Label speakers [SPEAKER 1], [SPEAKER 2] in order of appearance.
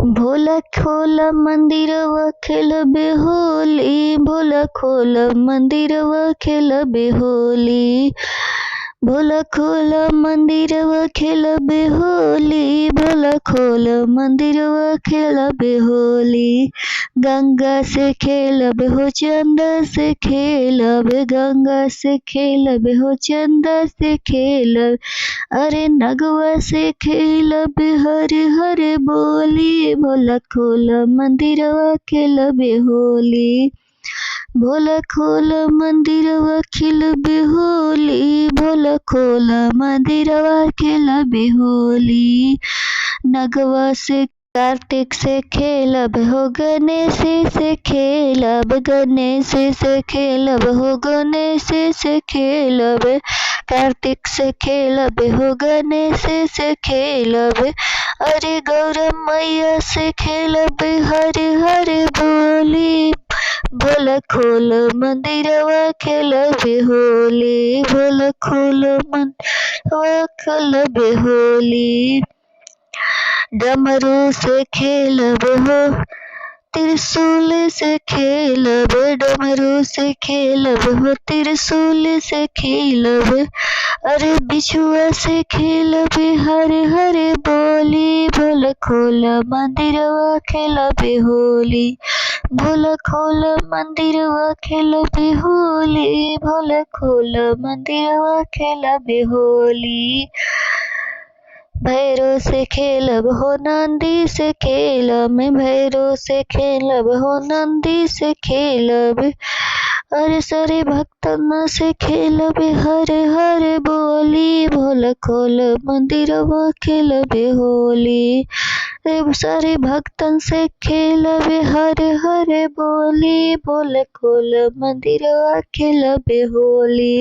[SPEAKER 1] भोला खोला मंदिरवा खेलबे होली, भोला खोला मंदिरवा खेलबे होली, भोला खोला मंदिरवा खेलबे होली, भोला खोला मंदिरवा खेलबे होली। गंगा से खेलब हो चंदा से खेलब, गंगा से खेलब हो चंदा से खेलब, अरे नगवा से खेलब हरे हरे बोली, भोला खोला मंदिरवा खेलबे होली, भोला खोला मंदिरवा खेलबे होली, भोला खोला मंदिरवा खेलबे होली। नगवा से कार्तिक से खेलब हो गणेश से खेलब, गणेश से खेलब हो गणेश से खेलब, कार्तिक से खेलब हो गणेश से खेलब, अरे गौरा मैया से खेलब हरे हरे बोली, भोला खोला मंदिरवा खेलबे होली, भोला खोला मंदिरवा खेलबे होली। डमरू से खेलब हो त्रिशूल से खेलब, डमरू से खेलब हो त्रिशूल से खेलब, अरे बिछुआ से खेलब हरे हरे बोली, भोला खोला मंदिरवा खेलबे होली, भोला खोला मंदिरवा खेलबे होली, भोला खोला मंदिरवा खेलबे होली। भैरो से खेलब हो नंदी से खेलब, मैं भैरो से खेलब हो नंदी से खेलब, अरे सारे भक्तन से खेलब हरे हरे बोली, भोला खोला मंदिरवा खेलबे होली, सारे भक्तन से खेलब हरे हरे बोली, भोला खोला मंदिरवा खेलबे होली।